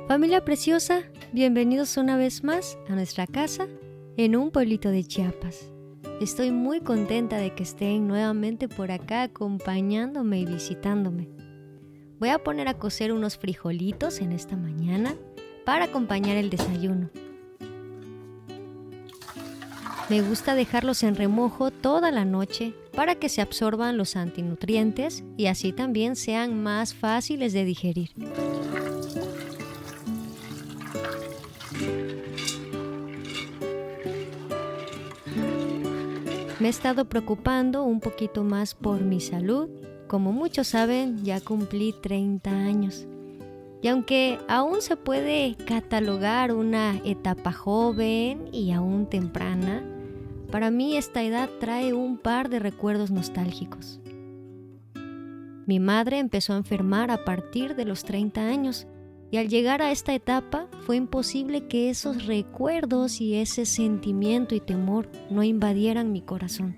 Familia preciosa, bienvenidos una vez más a nuestra casa en un pueblito de Chiapas. Estoy muy contenta de que estén nuevamente por acá acompañándome y visitándome. Voy a poner a cocer unos frijolitos en esta mañana para acompañar el desayuno. Me gusta dejarlos en remojo toda la noche para que se absorban los antinutrientes y así también sean más fáciles de digerir. Me he estado preocupando un poquito más por mi salud. Como muchos saben, ya cumplí 30 años. Y aunque aún se puede catalogar una etapa joven y aún temprana, para mí esta edad trae un par de recuerdos nostálgicos. Mi madre empezó a enfermar a partir de los 30 años y al llegar a esta etapa fue imposible que esos recuerdos y ese sentimiento y temor no invadieran mi corazón.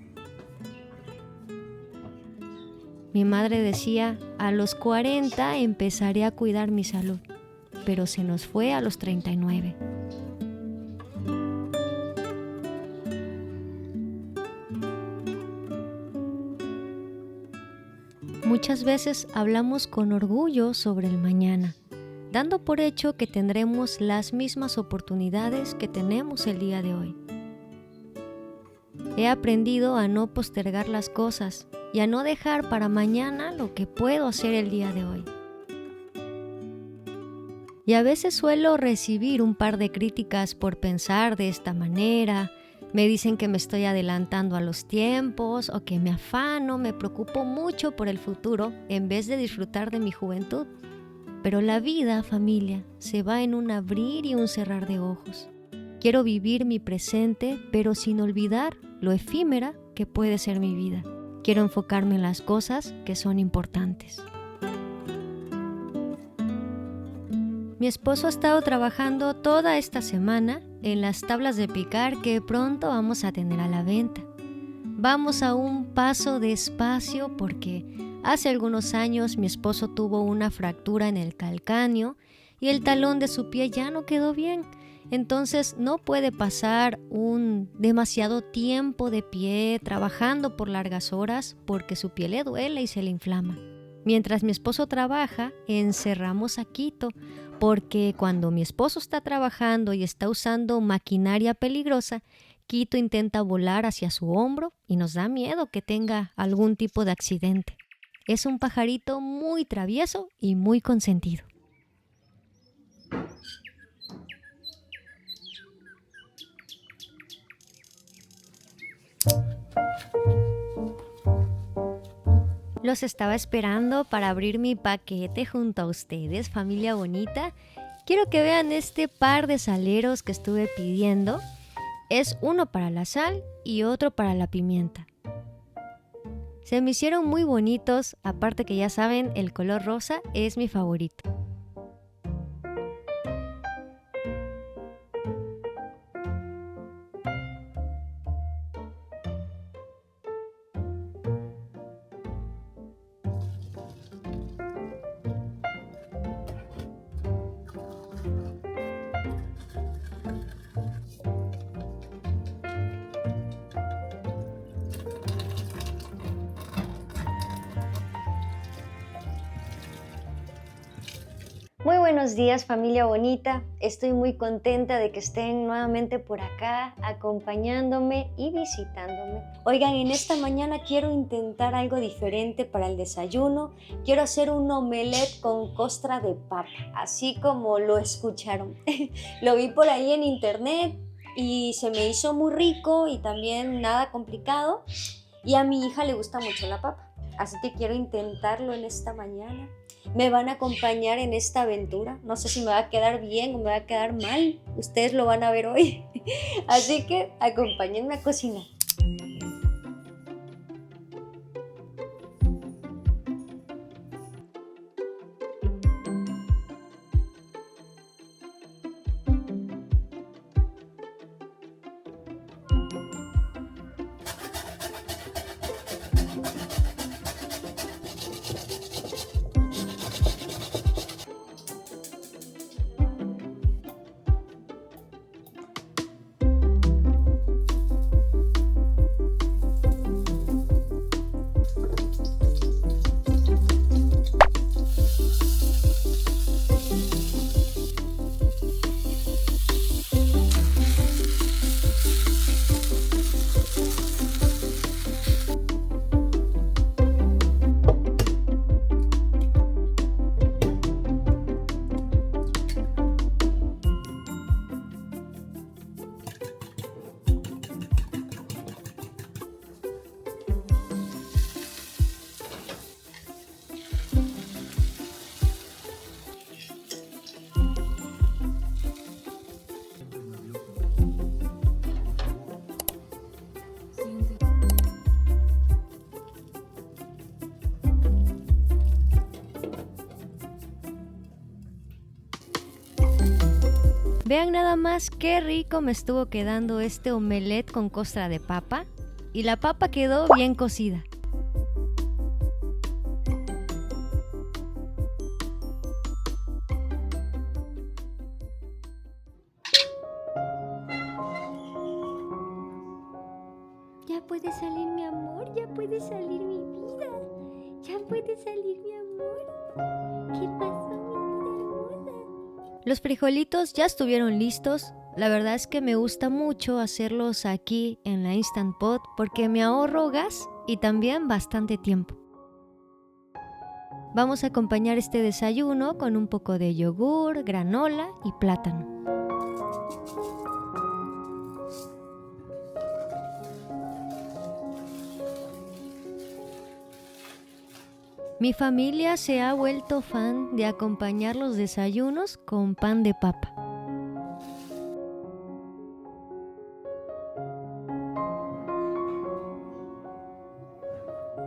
Mi madre decía, a los 40 empezaré a cuidar mi salud, pero se nos fue a los 39. Muchas veces hablamos con orgullo sobre el mañana, dando por hecho que tendremos las mismas oportunidades que tenemos el día de hoy. He aprendido a no postergar las cosas y a no dejar para mañana lo que puedo hacer el día de hoy. Y a veces suelo recibir un par de críticas por pensar de esta manera. Me dicen que me estoy adelantando a los tiempos o que me afano, me preocupo mucho por el futuro en vez de disfrutar de mi juventud. Pero la vida, familia, se va en un abrir y un cerrar de ojos. Quiero vivir mi presente, pero sin olvidar lo efímera que puede ser mi vida. Quiero enfocarme en las cosas que son importantes. Mi esposo ha estado trabajando toda esta semana en las tablas de picar que pronto vamos a tener a la venta. Vamos a un paso despacio porque hace algunos años mi esposo tuvo una fractura en el calcáneo y el talón de su pie ya no quedó bien. Entonces no puede pasar un demasiado tiempo de pie trabajando por largas horas porque su pie le duele y se le inflama. Mientras mi esposo trabaja, encerramos a Quito porque cuando mi esposo está trabajando y está usando maquinaria peligrosa, Quito intenta volar hacia su hombro y nos da miedo que tenga algún tipo de accidente. Es un pajarito muy travieso y muy consentido. Los estaba esperando para abrir mi paquete junto a ustedes, familia bonita. Quiero que vean este par de saleros que estuve pidiendo. Es uno para la sal y otro para la pimienta. Se me hicieron muy bonitos, aparte que ya saben, el color rosa es mi favorito. Muy buenos días, familia bonita. Estoy muy contenta de que estén nuevamente por acá acompañándome y visitándome. Oigan, en esta mañana quiero intentar algo diferente para el desayuno. Quiero hacer un omelette con costra de papa, así como lo escucharon. Lo vi por ahí en internet y se me hizo muy rico y también nada complicado. Y a mi hija le gusta mucho la papa, así que quiero intentarlo en esta mañana. Me van a acompañar en esta aventura. No sé si me va a quedar bien o me va a quedar mal. Ustedes lo van a ver hoy. Así que acompáñenme a cocinar. Vean nada más qué rico me estuvo quedando este omelette con costra de papa y la papa quedó bien cocida. Ya puede salir mi amor, ya puede salir mi vida, ya puede salir mi amor. ¿Qué pasó, mi vida hermosa? Los frijolitos ya estuvieron listos. La verdad es que me gusta mucho hacerlos aquí en la Instant Pot porque me ahorro gas y también bastante tiempo. Vamos a acompañar este desayuno con un poco de yogur, granola y plátano. Mi familia se ha vuelto fan de acompañar los desayunos con pan de papa.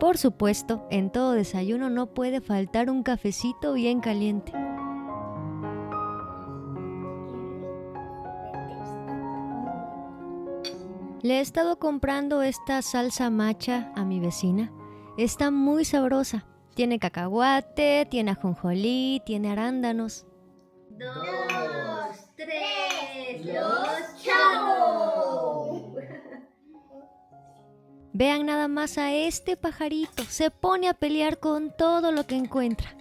Por supuesto, en todo desayuno no puede faltar un cafecito bien caliente. Le he estado comprando esta salsa matcha a mi vecina. Está muy sabrosa. Tiene cacahuate, tiene ajonjolí, tiene arándanos. 2, 3, los chavos. Vean nada más a este pajarito. Se pone a pelear con todo lo que encuentra.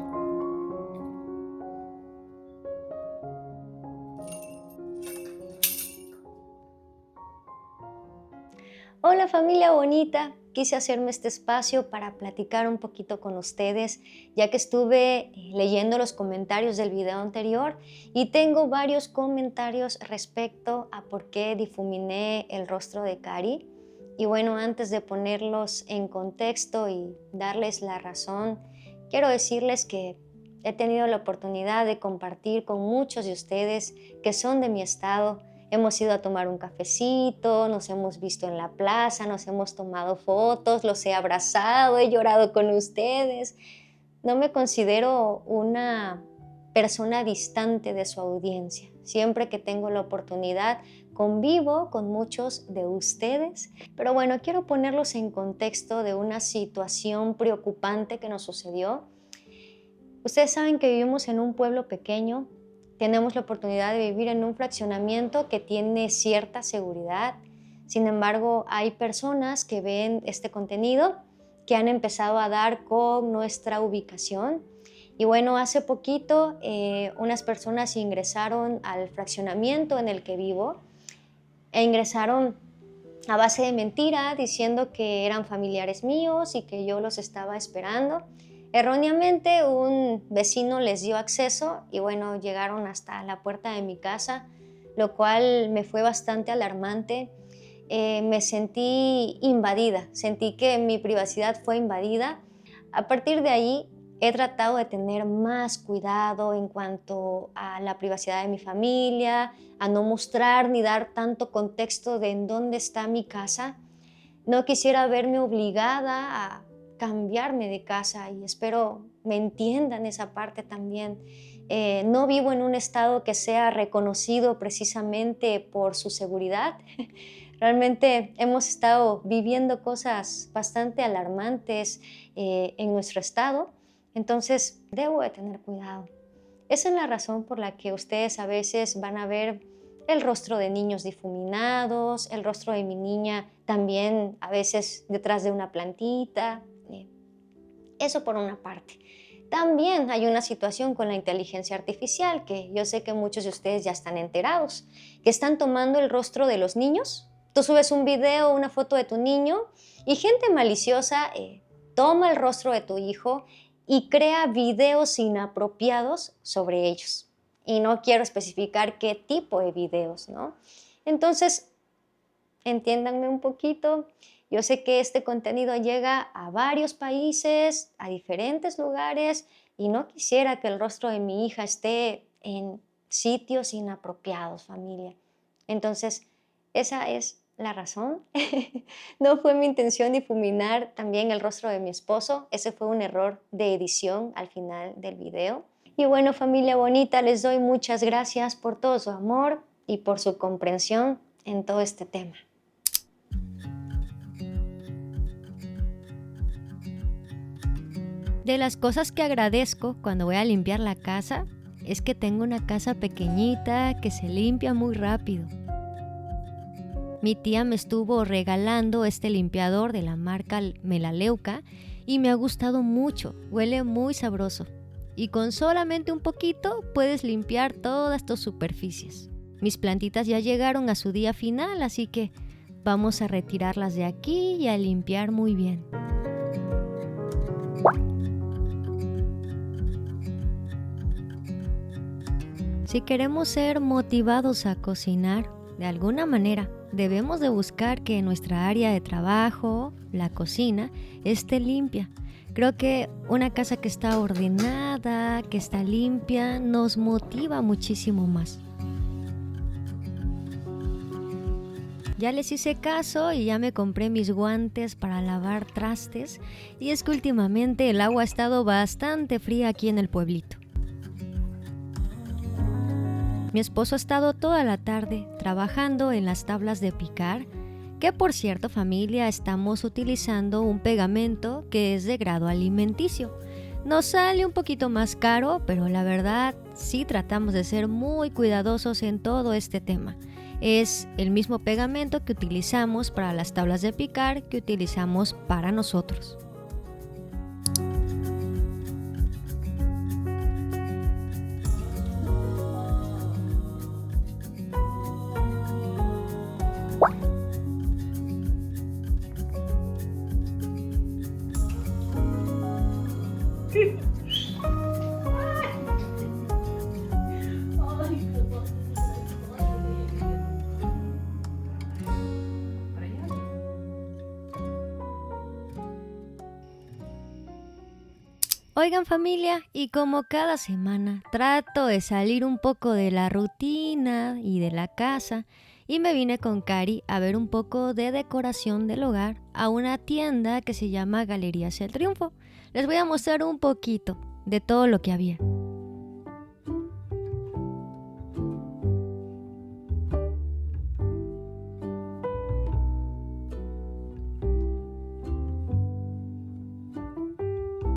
Hola familia bonita, quise hacerme este espacio para platicar un poquito con ustedes, ya que estuve leyendo los comentarios del video anterior y tengo varios comentarios respecto a por qué difuminé el rostro de Cari. Y bueno, antes de ponerlos en contexto y darles la razón, quiero decirles que he tenido la oportunidad de compartir con muchos de ustedes que son de mi estado. Hemos ido a tomar un cafecito, nos hemos visto en la plaza, nos hemos tomado fotos, los he abrazado, he llorado con ustedes. No me considero una persona distante de su audiencia. Siempre que tengo la oportunidad, convivo con muchos de ustedes. Pero bueno, quiero ponerlos en contexto de una situación preocupante que nos sucedió. Ustedes saben que vivimos en un pueblo pequeño. Tenemos la oportunidad de vivir en un fraccionamiento que tiene cierta seguridad. Sin embargo, hay personas que ven este contenido que han empezado a dar con nuestra ubicación. Y bueno, hace poquito unas personas ingresaron al fraccionamiento en el que vivo e ingresaron a base de mentira diciendo que eran familiares míos y que yo los estaba esperando. Erróneamente un vecino les dio acceso y bueno, llegaron hasta la puerta de mi casa, lo cual me fue bastante alarmante. Me sentí invadida, sentí que mi privacidad fue invadida. A partir de ahí he tratado de tener más cuidado en cuanto a la privacidad de mi familia, a no mostrar ni dar tanto contexto de en dónde está mi casa. No quisiera verme obligada a cambiarme de casa y espero me entiendan esa parte también. No vivo en un estado que sea reconocido precisamente por su seguridad. Realmente hemos estado viviendo cosas bastante alarmantes en nuestro estado, entonces debo de tener cuidado. Esa es la razón por la que ustedes a veces van a ver el rostro de niños difuminados, el rostro de mi niña también a veces detrás de una plantita. Eso por una parte. También hay una situación con la inteligencia artificial que yo sé que muchos de ustedes ya están enterados, que están tomando el rostro de los niños. Tú subes un video, una foto de tu niño y gente maliciosa toma el rostro de tu hijo y crea videos inapropiados sobre ellos. Y no quiero especificar qué tipo de videos, ¿no? Entonces, entiéndanme un poquito. Yo sé que este contenido llega a varios países, a diferentes lugares, y no quisiera que el rostro de mi hija esté en sitios inapropiados, familia. Entonces, esa es la razón. No fue mi intención difuminar también el rostro de mi esposo. Ese fue un error de edición al final del video. Y bueno, familia bonita, les doy muchas gracias por todo su amor, y por su comprensión en todo este tema. De las cosas que agradezco cuando voy a limpiar la casa es que tengo una casa pequeñita que se limpia muy rápido. Mi tía me estuvo regalando este limpiador de la marca Melaleuca y me ha gustado mucho, huele muy sabroso. Y con solamente un poquito puedes limpiar todas tus superficies. Mis plantitas ya llegaron a su día final, así que vamos a retirarlas de aquí y a limpiar muy bien. Si queremos ser motivados a cocinar, de alguna manera, debemos de buscar que nuestra área de trabajo, la cocina, esté limpia. Creo que una casa que está ordenada, que está limpia, nos motiva muchísimo más. Ya les hice caso y ya me compré mis guantes para lavar trastes, y es que últimamente el agua ha estado bastante fría aquí en el pueblito. Mi esposo ha estado toda la tarde trabajando en las tablas de picar, que por cierto, familia, estamos utilizando un pegamento que es de grado alimenticio. Nos sale un poquito más caro, pero la verdad sí tratamos de ser muy cuidadosos en todo este tema. Es el mismo pegamento que utilizamos para las tablas de picar que utilizamos para nosotros. Oigan familia, y como cada semana trato de salir un poco de la rutina y de la casa, y me vine con Cari a ver un poco de decoración del hogar a una tienda que se llama Galerías El Triunfo. Les voy a mostrar un poquito de todo lo que había.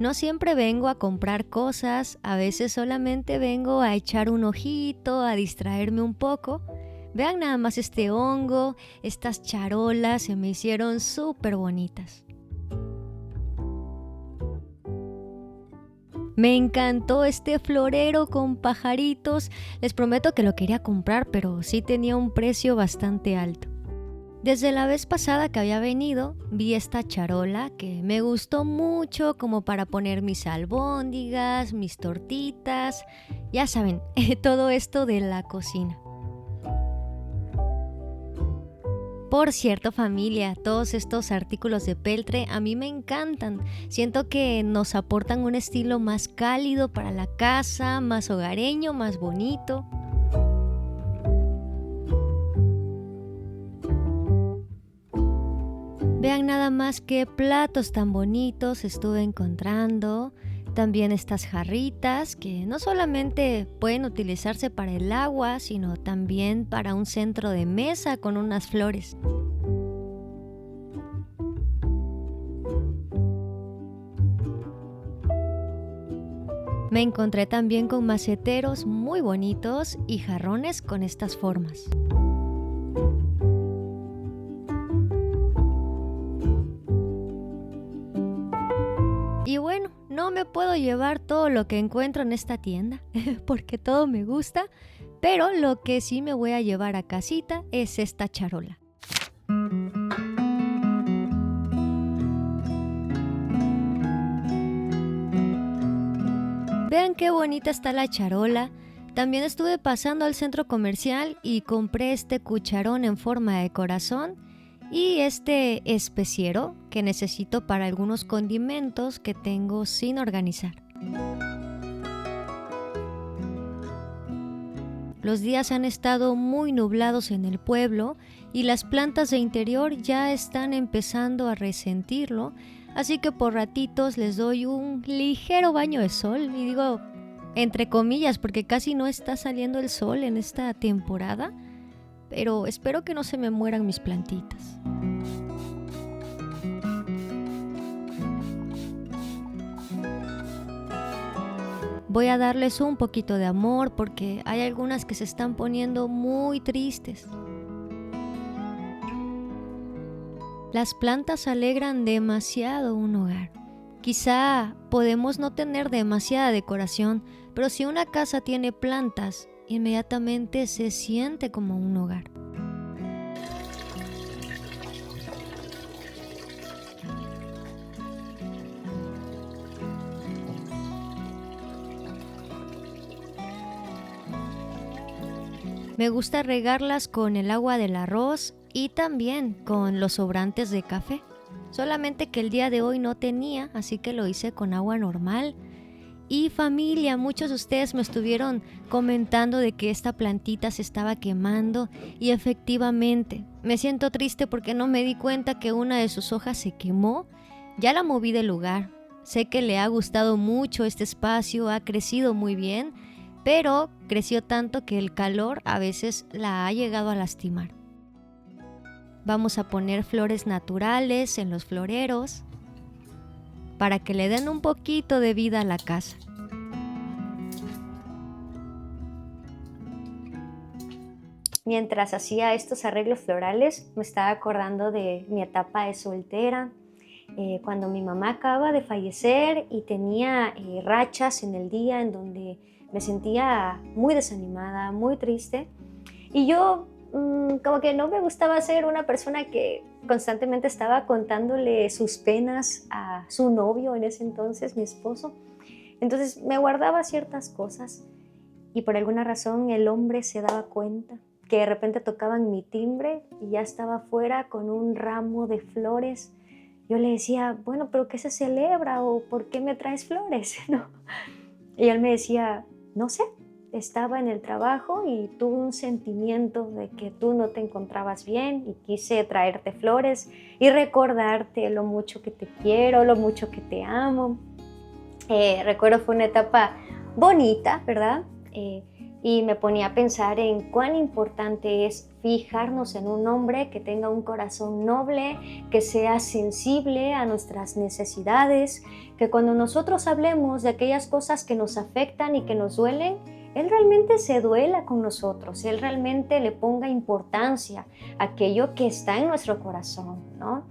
No siempre vengo a comprar cosas, a veces solamente vengo a echar un ojito, a distraerme un poco. Vean nada más este hongo, estas charolas se me hicieron súper bonitas. Me encantó este florero con pajaritos, les prometo que lo quería comprar, pero sí tenía un precio bastante alto. Desde la vez pasada que había venido, vi esta charola que me gustó mucho como para poner mis albóndigas, mis tortitas, ya saben, todo esto de la cocina. Por cierto familia, todos estos artículos de peltre a mí me encantan. Siento que nos aportan un estilo más cálido para la casa, más hogareño, más bonito. Vean nada más qué platos tan bonitos estuve encontrando. También estas jarritas que no solamente pueden utilizarse para el agua, sino también para un centro de mesa con unas flores. Me encontré también con maceteros muy bonitos y jarrones con estas formas. Y bueno, no me puedo llevar todo lo que encuentro en esta tienda, porque todo me gusta, pero lo que sí me voy a llevar a casita es esta charola. Vean qué bonita está la charola. También estuve pasando al centro comercial y compré este cucharón en forma de corazón y este especiero que necesito para algunos condimentos que tengo sin organizar. Los días han estado muy nublados en el pueblo y las plantas de interior ya están empezando a resentirlo, así que por ratitos les doy un ligero baño de sol, y digo entre comillas porque casi no está saliendo el sol en esta temporada. pero espero que no se me mueran mis plantitas. Voy a darles un poquito de amor porque hay algunas que se están poniendo muy tristes. Las plantas alegran demasiado un hogar. Quizá podemos no tener demasiada decoración, pero si una casa tiene plantas, inmediatamente se siente como un hogar. Me gusta regarlas con el agua del arroz y también con los sobrantes de café. Solamente que el día de hoy no tenía, así que lo hice con agua normal. Y familia, muchos de ustedes me estuvieron comentando de que esta plantita se estaba quemando y efectivamente me siento triste porque no me di cuenta que una de sus hojas se quemó. Ya la moví del lugar. Sé que le ha gustado mucho este espacio, ha crecido muy bien, pero creció tanto que el calor a veces la ha llegado a lastimar. Vamos a poner flores naturales en los floreros para que le den un poquito de vida a la casa. Mientras hacía estos arreglos florales, me estaba acordando de mi etapa de soltera, cuando mi mamá acaba de fallecer y tenía rachas en el día en donde me sentía muy desanimada, muy triste. Y yo como que no me gustaba ser una persona que constantemente estaba contándole sus penas a su novio en ese entonces, mi esposo. Entonces me guardaba ciertas cosas y por alguna razón el hombre se daba cuenta que de repente tocaban mi timbre y ya estaba afuera con un ramo de flores. Yo le decía, bueno, ¿pero qué se celebra? ¿O por qué me traes flores? ¿No? Y él me decía, no sé, estaba en el trabajo y tuve un sentimiento de que tú no te encontrabas bien y quise traerte flores y recordarte lo mucho que te quiero, lo mucho que te amo. Recuerdo fue una etapa bonita, ¿verdad? Y me ponía a pensar en cuán importante es fijarnos en un hombre que tenga un corazón noble, que sea sensible a nuestras necesidades, que cuando nosotros hablemos de aquellas cosas que nos afectan y que nos duelen, él realmente se duela con nosotros, él realmente le ponga importancia a aquello que está en nuestro corazón, ¿no?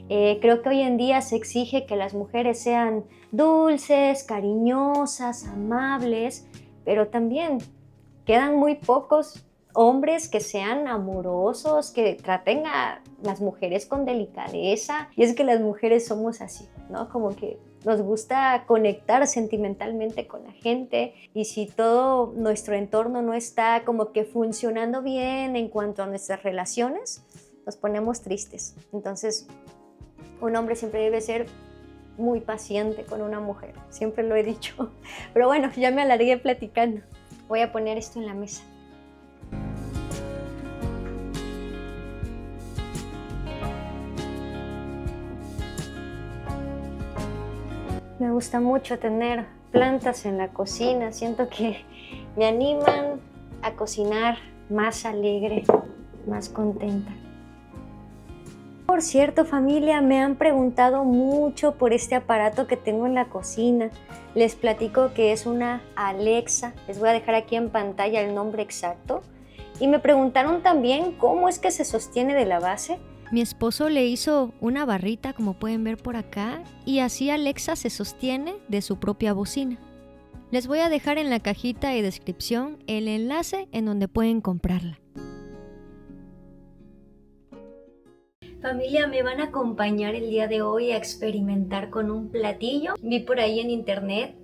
Creo que hoy en día se exige que las mujeres sean dulces, cariñosas, amables, pero también quedan muy pocos hombres que sean amorosos, que traten a las mujeres con delicadeza. Y es que las mujeres somos así, ¿no? Como que nos gusta conectar sentimentalmente con la gente y si todo nuestro entorno no está como que funcionando bien en cuanto a nuestras relaciones, nos ponemos tristes. Entonces, un hombre siempre debe ser muy paciente con una mujer, siempre lo he dicho. Pero bueno, ya me alargué platicando. Voy a poner esto en la mesa. Me gusta mucho tener plantas en la cocina. Siento que me animan a cocinar más alegre, más contenta. Por cierto, familia, me han preguntado mucho por este aparato que tengo en la cocina. Les platico que es una Alexa. Les voy a dejar aquí en pantalla el nombre exacto. Y me preguntaron también cómo es que se sostiene de la base. Mi esposo le hizo una barrita, como pueden ver por acá, y así Alexa se sostiene de su propia bocina. Les voy a dejar en la cajita de descripción el enlace en donde pueden comprarla. Familia, me van a acompañar el día de hoy a experimentar con un platillo. Vi por ahí en internet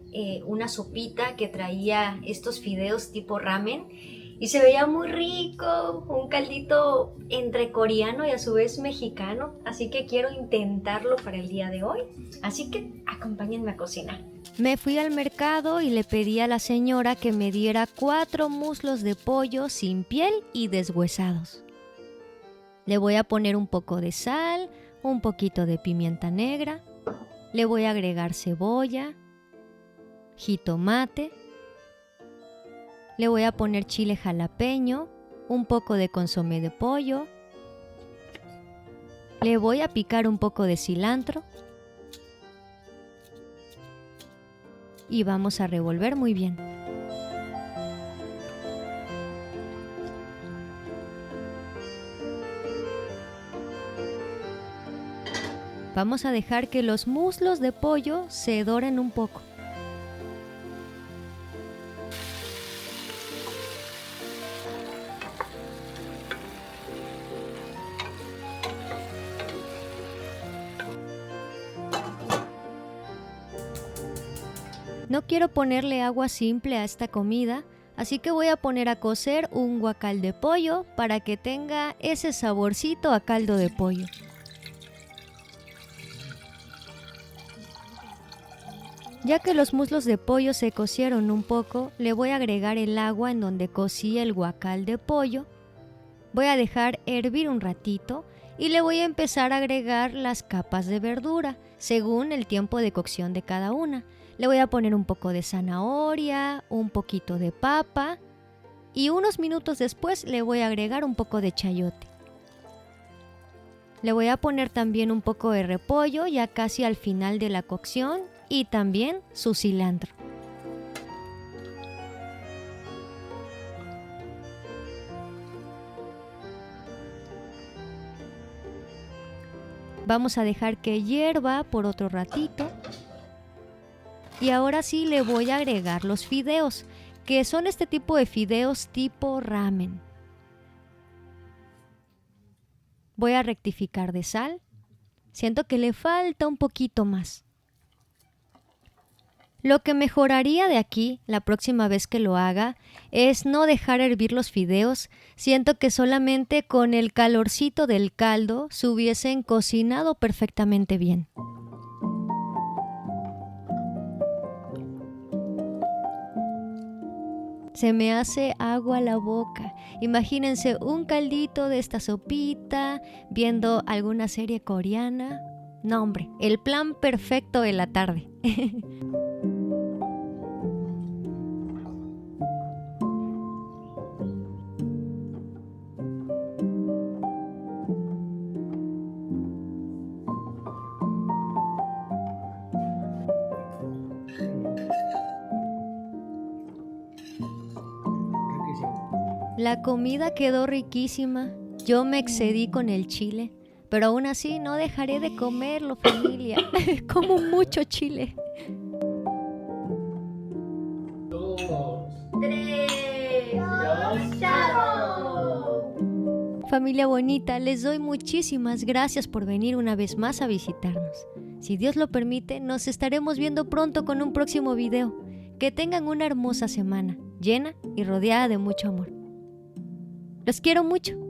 una sopita que traía estos fideos tipo ramen y se veía muy rico, un caldito entre coreano y a su vez mexicano, así que quiero intentarlo para el día de hoy, así que acompáñenme a cocinar. Me fui al mercado y le pedí a la señora que me diera 4 muslos de pollo sin piel y deshuesados. Le voy a poner un poco de sal, un poquito de pimienta negra, le voy a agregar cebolla, jitomate, le voy a poner chile jalapeño, un poco de consomé de pollo, le voy a picar un poco de cilantro y vamos a revolver muy bien. Vamos a dejar que los muslos de pollo se doren un poco. No quiero ponerle agua simple a esta comida, así que voy a poner a cocer un guacal de pollo para que tenga ese saborcito a caldo de pollo. Ya que los muslos de pollo se cocieron un poco, le voy a agregar el agua en donde cocí el guacal de pollo. Voy a dejar hervir un ratito y le voy a empezar a agregar las capas de verdura, según el tiempo de cocción de cada una. Le voy a poner un poco de zanahoria, un poquito de papa y unos minutos después le voy a agregar un poco de chayote. Le voy a poner también un poco de repollo ya casi al final de la cocción y también su cilantro. Vamos a dejar que hierva por otro ratito. Y ahora sí le voy a agregar los fideos, que son este tipo de fideos tipo ramen. Voy a rectificar de sal. Siento que le falta un poquito más. Lo que mejoraría de aquí, la próxima vez que lo haga, es no dejar hervir los fideos. Siento que solamente con el calorcito del caldo se hubiesen cocinado perfectamente bien. Se me hace agua a la boca. Imagínense un caldito de esta sopita, viendo alguna serie coreana. No, hombre, el plan perfecto de la tarde. La comida quedó riquísima. Yo me excedí con el chile, pero aún así no dejaré de comerlo, familia. Como mucho chile. 2, 3, 2, chao. Familia bonita, les doy muchísimas gracias por venir una vez más a visitarnos. Si Dios lo permite, nos estaremos viendo pronto con un próximo video. Que tengan una hermosa semana, llena y rodeada de mucho amor. Los quiero mucho.